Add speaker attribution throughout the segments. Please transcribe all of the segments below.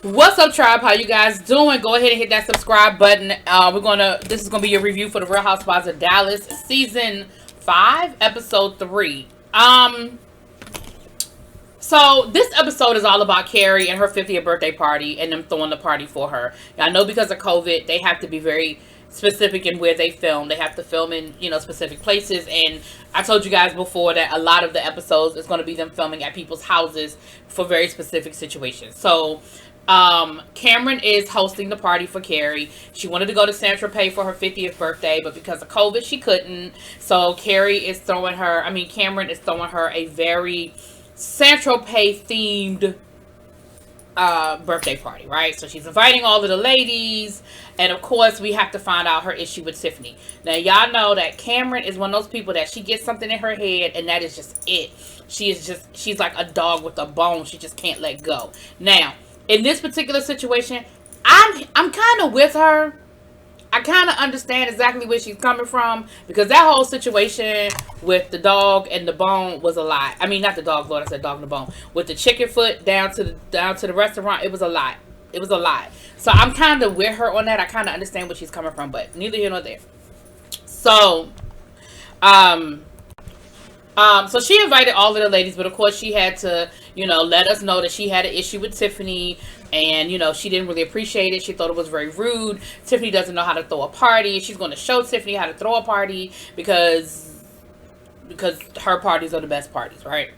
Speaker 1: What's up, tribe? How you guys doing? Go ahead and hit that subscribe button. This is gonna be a review for the Real Housewives of Dallas, season 5, episode 3. So this episode is all about Carrie and her 50th birthday party and them throwing the party for her. I know because of COVID, they have to be very specific in where they film. They have to film in, specific places. And I told you guys before that a lot of the episodes is going to be them filming at people's houses for very specific situations. So Cameron is hosting the party for Carrie. She wanted to go to San Tropez for her 50th birthday, but because of COVID, she couldn't. So Cameron is throwing her a very San Tropez themed birthday party, right? So she's inviting all of the ladies, and of course we have to find out her issue with Tiffany. Now y'all know that Cameron is one of those people that she gets something in her head and that is just it. She's like a dog with a bone. She just can't let go. Now in this particular situation, I'm kind of with her. I kind of understand exactly where she's coming from, because that whole situation with the dog and the bone was a lie. I mean, not the dog, Lord, I said dog and the bone. With the chicken foot down to the restaurant, it was a lie. It was a lie. So I'm kind of with her on that. I kind of understand where she's coming from, but neither here nor there. So, so she invited all of the ladies, but of course she had to, let us know that she had an issue with Tiffany, and, she didn't really appreciate it. She thought it was very rude. Tiffany doesn't know how to throw a party. She's going to show Tiffany how to throw a party because her parties are the best parties, right?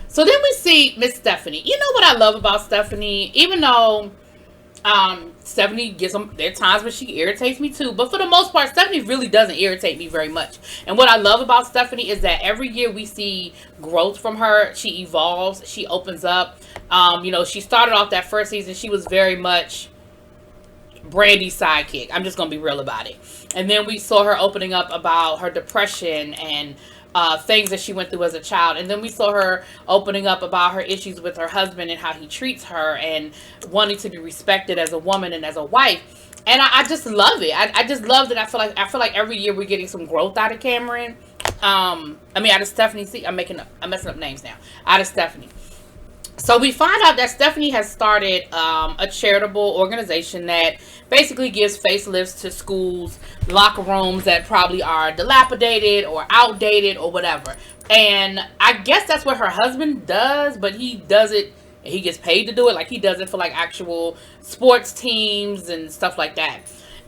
Speaker 1: So then we see Miss Stephanie. You know what I love about Stephanie? Even though Stephanie gets there are times when she irritates me too, but for the most part Stephanie really doesn't irritate me very much. And what I love about Stephanie is that every year we see growth from her. She evolves, she opens up. She started off that first season, she was very much Brandy's sidekick. I'm just gonna be real about it. And then we saw her opening up about her depression and things that she went through as a child. And then we saw her opening up about her issues with her husband and how he treats her, and wanting to be respected as a woman and as a wife. And I just love it. I just love that. I feel like every year we're getting some growth out of Cameron. Out of Stephanie. See, I'm messing up names now. Out of Stephanie. So we find out that Stephanie has started a charitable organization that basically gives facelifts to schools, locker rooms that probably are dilapidated or outdated or whatever. And I guess that's what her husband does, but he does it, he gets paid to do it. Like, he does it for like actual sports teams and stuff like that.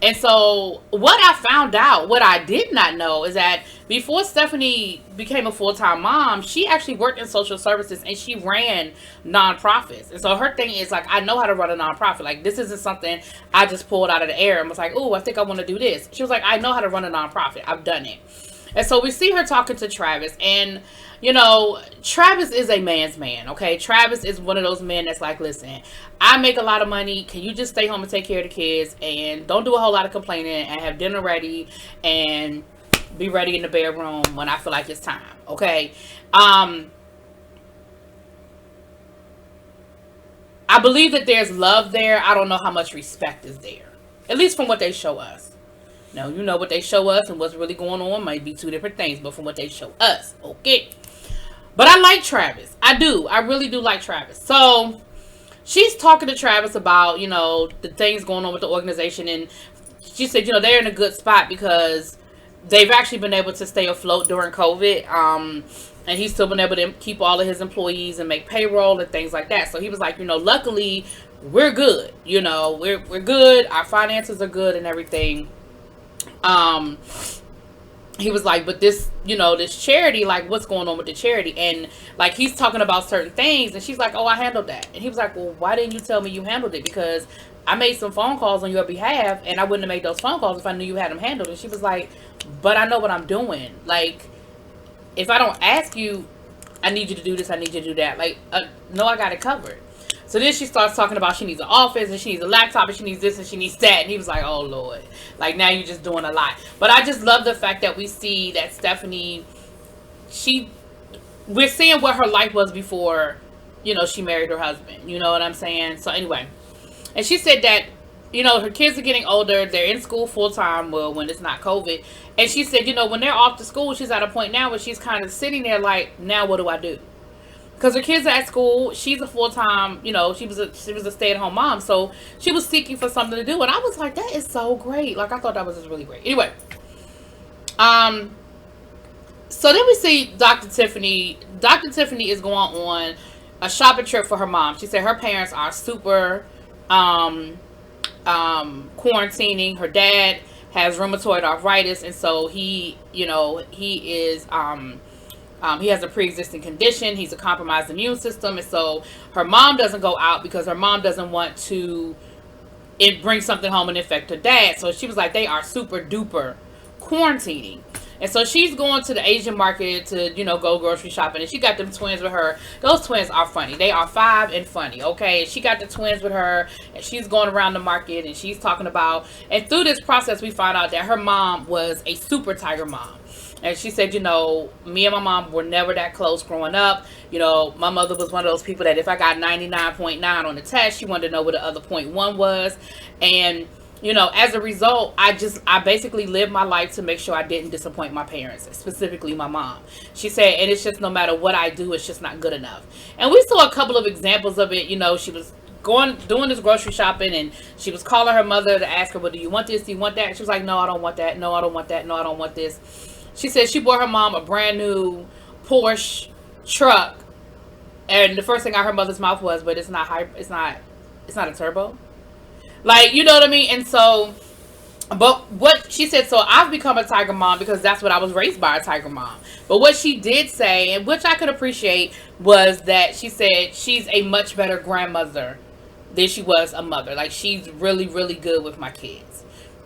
Speaker 1: And so what I found out, what I did not know, is that before Stephanie became a full-time mom, she actually worked in social services and she ran nonprofits. And so her thing is like, I know how to run a nonprofit. Like, this isn't something I just pulled out of the air and was like, oh, I think I want to do this. She was like, I know how to run a nonprofit. I've done it. And so we see her talking to Travis, and Travis is a man's man, okay? Travis is one of those men that's like, listen, I make a lot of money. Can you just stay home and take care of the kids and don't do a whole lot of complaining and have dinner ready and be ready in the bedroom when I feel like it's time, okay? I believe that there's love there. I don't know how much respect is there, at least from what they show us. Now, what they show us and what's really going on might be two different things, but from what they show us, okay? But I like Travis. I do. I really do like Travis. So she's talking to Travis about, the things going on with the organization. And she said, they're in a good spot because they've actually been able to stay afloat during COVID. And he's still been able to keep all of his employees and make payroll and things like that. So he was like, luckily we're good. We're good. Our finances are good and everything. He was like, but this, this charity, like, what's going on with the charity? And like, he's talking about certain things, and she's like, oh, I handled that. And he was like, well, why didn't you tell me you handled it? Because I made some phone calls on your behalf, and I wouldn't have made those phone calls if I knew you had them handled. And she was like, but I know what I'm doing. Like, if I don't ask you, I need you to do this, I need you to do that. Like, no, I got it covered. So then she starts talking about she needs an office and she needs a laptop and she needs this and she needs that. And he was like, oh, Lord. Like, now you're just doing a lot. But I just love the fact that we see that Stephanie, we're seeing what her life was before, she married her husband. You know what I'm saying? So anyway. And she said that, her kids are getting older. They're in school full time. Well, when it's not COVID. And she said, when they're off to school, she's at a point now where she's kind of sitting there like, now what do I do? because her kids are at school. She's a full-time, she was a stay-at-home mom, so she was seeking for something to do, and I was like, that is so great. Like, I thought that was just really great. Anyway, so then we see Dr. Tiffany. Dr. Tiffany is going on a shopping trip for her mom. She said her parents are super quarantining. Her dad has rheumatoid arthritis, and so he is he has a pre-existing condition. He's a compromised immune system, and so her mom doesn't go out because her mom doesn't want to bring something home and infect her dad. So she was like, they are super duper quarantining. And so she's going to the Asian market to, go grocery shopping. And she got them twins with her. Those twins are funny. They are 5 and funny, okay? She got the twins with her. And she's going around the market. And she's talking about... And through this process, we found out that her mom was a super tiger mom. And she said, me and my mom were never that close growing up. My mother was one of those people that if I got 99.9 on the test, she wanted to know what the other 0.1 was. And... as a result, I basically lived my life to make sure I didn't disappoint my parents, specifically my mom. She said, and it's just no matter what I do, it's just not good enough. And we saw a couple of examples of it. She was doing this grocery shopping, and she was calling her mother to ask her, well, do you want this? Do you want that? And she was like, no, I don't want that. No, I don't want that. No, I don't want this. She said she bought her mom a brand new Porsche truck. And the first thing out of her mother's mouth was, but it's not a turbo. Like, you know what I mean? And so, but what she said, so I've become a tiger mom because that's what I was raised by, a tiger mom. But what she did say, and which I could appreciate, was that she said she's a much better grandmother than she was a mother. Like, she's really, really good with my kids.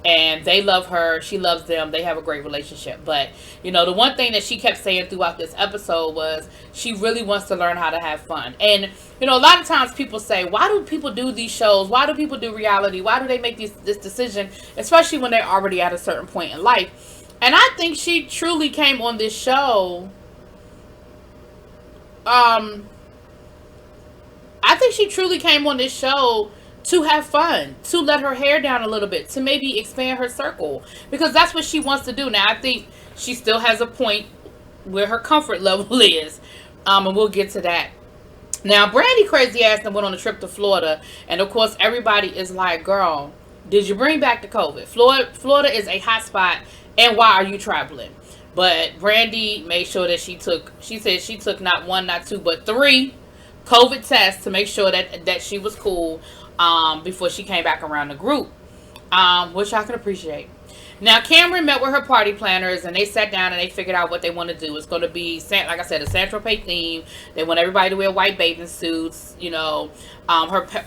Speaker 1: And they love her. She loves them. They have a great relationship. But, the one thing that she kept saying throughout this episode was she really wants to learn how to have fun. And, a lot of times people say, why do people do these shows? Why do people do reality? Why do they make this decision? Especially when they're already at a certain point in life. And I think she truly came on this show. I think she truly came on this show to have fun, to let her hair down a little bit, to maybe expand her circle, because that's what she wants to do. Now, I think she still has a point where her comfort level is, and we'll get to that. Now, Brandy crazy ass went on a trip to Florida, and of course, everybody is like, girl, did you bring back the COVID? Florida is a hot spot, and why are you traveling? But Brandy made sure that she said she took not 1, not 2, but 3 COVID tests to make sure that she was cool before she came back around the group, which I can appreciate. Now, Cameron met with her party planners, and they sat down and they figured out what they want to do. It's going to be, like I said, a San Tropez theme. They want everybody to wear white bathing suits. Her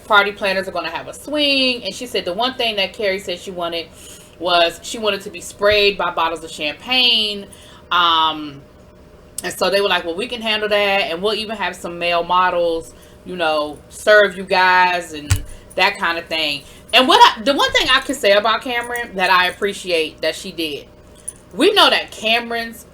Speaker 1: party planners are going to have a swing. And she said the one thing that Carrie said she wanted was she wanted to be sprayed by bottles of champagne. And so they were like, well, we can handle that. And we'll even have some male models, serve you guys and that kind of thing. And the one thing I can say about Cameron that I appreciate that she did, we know that Cameron's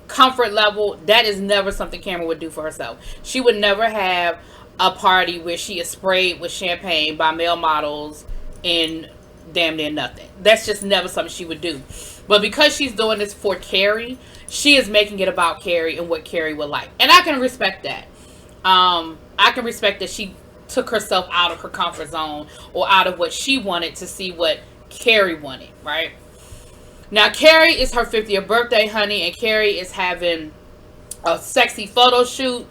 Speaker 1: comfort level, that is never something Cameron would do for herself. She would never have a party where she is sprayed with champagne by male models in damn near nothing. That's just never something she would do. But because she's doing this for Carrie, she is making it about Carrie and what Carrie would like. And I can respect that. I can respect that she took herself out of her comfort zone or out of what she wanted to see what Carrie wanted, right? Now, Carrie is her 50th birthday, honey, and Carrie is having a sexy photo shoot.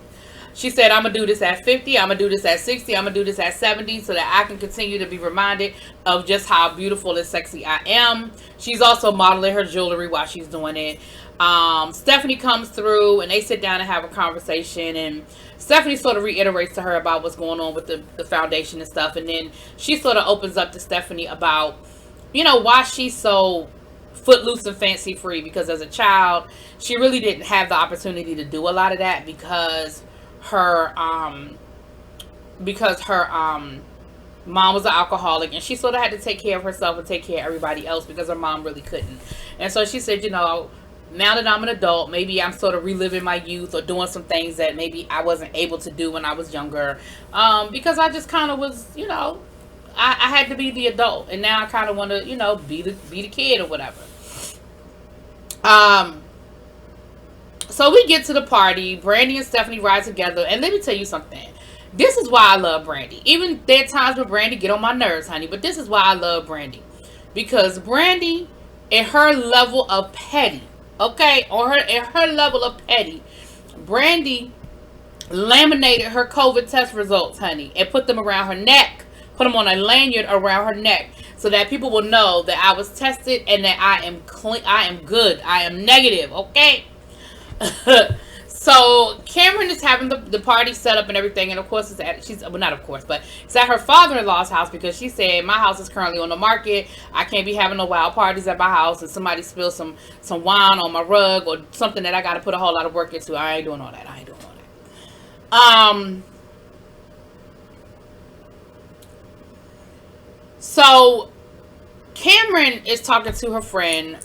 Speaker 1: She said, I'm going to do this at 50, I'm going to do this at 60, I'm going to do this at 70 so that I can continue to be reminded of just how beautiful and sexy I am. She's also modeling her jewelry while she's doing it. Stephanie comes through and they sit down and have a conversation, and Stephanie sort of reiterates to her about what's going on with the foundation and stuff, and then she sort of opens up to Stephanie about, why she's so footloose and fancy free, because as a child, she really didn't have the opportunity to do a lot of that because her mom was an alcoholic, and she sort of had to take care of herself and take care of everybody else because her mom really couldn't. And so she said, now that I'm an adult, maybe I'm sort of reliving my youth or doing some things that maybe I wasn't able to do when I was younger, because I just kind of was, I had to be the adult, and now I kind of want to, be the kid or whatever. So we get to the party. Brandy and Stephanie ride together. And let me tell you something. This is why I love Brandy. Even there are times when Brandy get on my nerves, honey. But this is why I love Brandy. Because Brandy, at her level of petty, okay, at her level of petty, Brandy laminated her COVID test results, honey, and put them around her neck. Put them on a lanyard around her neck so that people will know that I was tested and that I am clean. I am good. I am negative, okay? So Cameron is having the party set up and everything, and of course it's at not of course, but it's at her father-in-law's house because she said my house is currently on the market. I can't be having no wild parties at my house and somebody spills some wine on my rug or something that I got to put a whole lot of work into. I ain't doing all that. So Cameron is talking to her friend.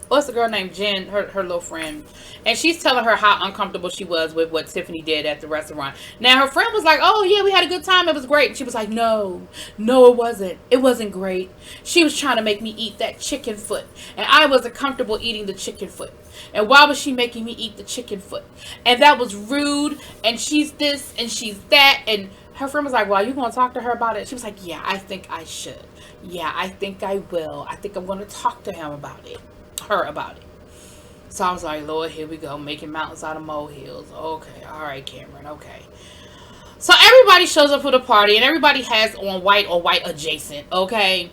Speaker 1: What's the girl named Jen, her little friend, and she's telling her how uncomfortable she was with what Tiffany did at the restaurant. Now her friend was like, oh yeah, we had a good time, it was great. And she was like, no it wasn't great. She was trying to make me eat that chicken foot and I wasn't comfortable eating the chicken foot, and why was she making me eat the chicken foot, and that was rude, and she's this and she's that. And her friend was like, well, you gonna talk to her about it? She was like, yeah, I think I should. Yeah, I think I will. I think I'm gonna talk to him about it. Her about it. So I was like, Lord, here we go, making mountains out of molehills. Okay, all right, Cameron, okay. So everybody shows up for the party and everybody has on white or white adjacent, okay?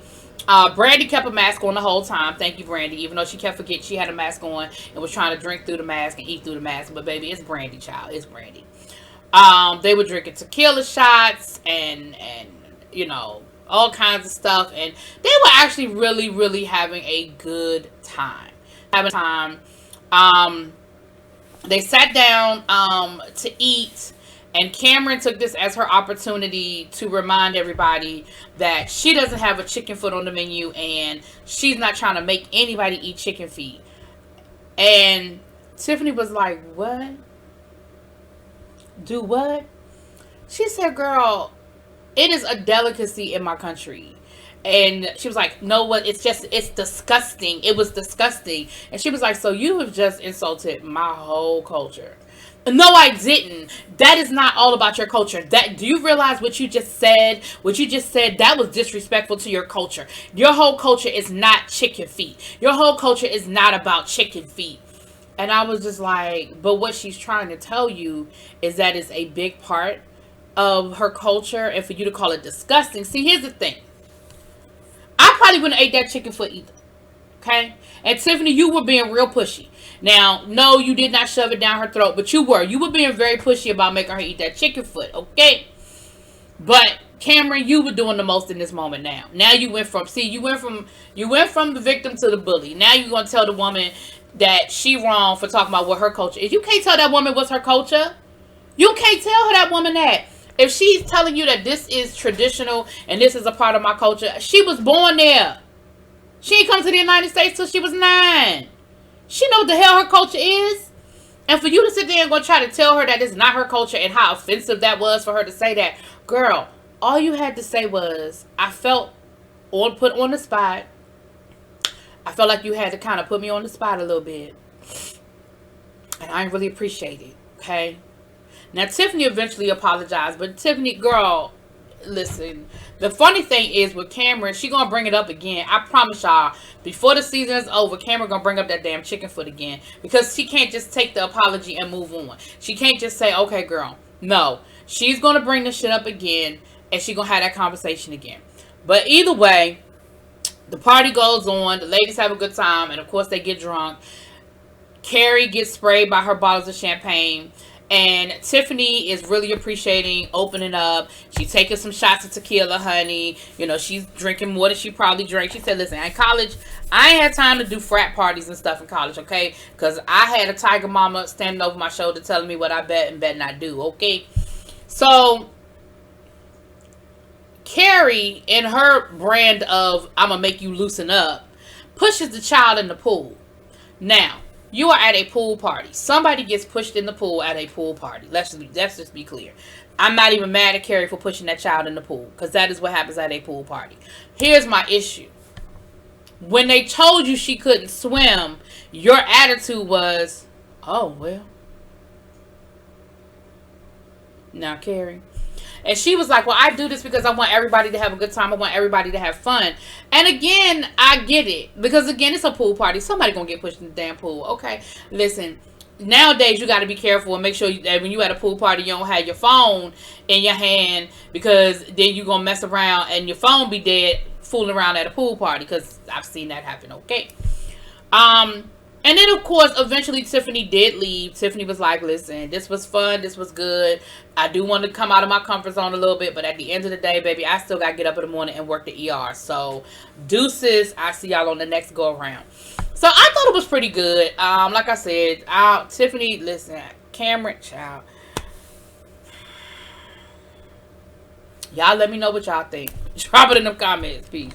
Speaker 1: Brandy kept a mask on the whole time. Thank you, Brandy. Even though she kept forgetting she had a mask on and was trying to drink through the mask and eat through the mask. But baby, it's Brandy, child. It's Brandy. They were drinking tequila shots and you know, all kinds of stuff, and they were actually really having a good time. They sat down to eat, and Cameron took this as her opportunity to remind everybody that she doesn't have a chicken foot on the menu and she's not trying to make anybody eat chicken feet. And Tiffany was like, what? Do what? She said, girl, it is a delicacy in my country. And she was like, no, what? It's disgusting. It was disgusting. And she was like, so you have just insulted my whole culture. No, I didn't. That is not all about your culture. Do you realize what you just said? What you just said, that was disrespectful to your culture. Your whole culture is not chicken feet. Your whole culture is not about chicken feet. And I was just like, but what she's trying to tell you is that it's a big part of her culture, and for you to call it disgusting. See, here's the thing. I probably wouldn't have ate that chicken foot either. Okay? And Tiffany, you were being real pushy. Now, no, you did not shove it down her throat, but you were. You were being very pushy about making her eat that chicken foot. Okay? But Cameron, you were doing the most in this moment now. Now you went from the victim to the bully. Now you're going to tell the woman that she wrong for talking about what her culture is. You can't tell that woman what's her culture. You can't tell her, that woman, that. If she's telling you that this is traditional and this is a part of my culture, she was born there. She ain't come to the United States till she was 9. She know what the hell her culture is. And for you to sit there and go try to tell her that it's not her culture and how offensive that was for her to say that, girl, all you had to say was, I felt put on the spot. I felt like you had to kind of put me on the spot a little bit. And I didn't really appreciate it, okay? Now, Tiffany eventually apologized, but Tiffany, girl, listen, the funny thing is with Cameron, she gonna bring it up again. I promise y'all, before the season is over, Cameron gonna bring up that damn chicken foot again, because she can't just take the apology and move on. She can't just say, okay, girl. No, she's gonna bring this shit up again, and she gonna have that conversation again. But either way, the party goes on, the ladies have a good time, and of course they get drunk. Carrie gets sprayed by her bottles of champagne. And Tiffany is really appreciating opening up. She's taking some shots of tequila, honey. You know, she's drinking more than she probably drank. She said, listen, in college, I ain't had time to do frat parties and stuff in college, okay? Because I had a tiger mama standing over my shoulder telling me what I bet and bet not do, okay? So, Carrie, in her brand of, I'm going to make you loosen up, pushes the child in the pool. Now, you are at a pool party. Somebody gets pushed in the pool at a pool party. Let's just be clear. I'm not even mad at Carrie for pushing that child in the pool, because that is what happens at a pool party. Here's my issue. When they told you she couldn't swim, your attitude was, oh, well, Now, Carrie. And she was like, well, I do this because I want everybody to have a good time. I want everybody to have fun. And again, I get it. Because again, it's a pool party. Somebody gonna get pushed in the damn pool. Okay, listen. Nowadays, you got to be careful and make sure that when you at a pool party, you don't have your phone in your hand, because then you gonna mess around and your phone be dead fooling around at a pool party. Because I've seen that happen. Okay. And then, of course, eventually Tiffany did leave. Tiffany was like, listen, this was fun. This was good. I do want to come out of my comfort zone a little bit. But at the end of the day, baby, I still got to get up in the morning and work the ER. So, deuces. I see y'all on the next go around. So, I thought it was pretty good. Like I said, Tiffany, listen, Cameron, child. Y'all let me know what y'all think. Drop it in the comments. Peace.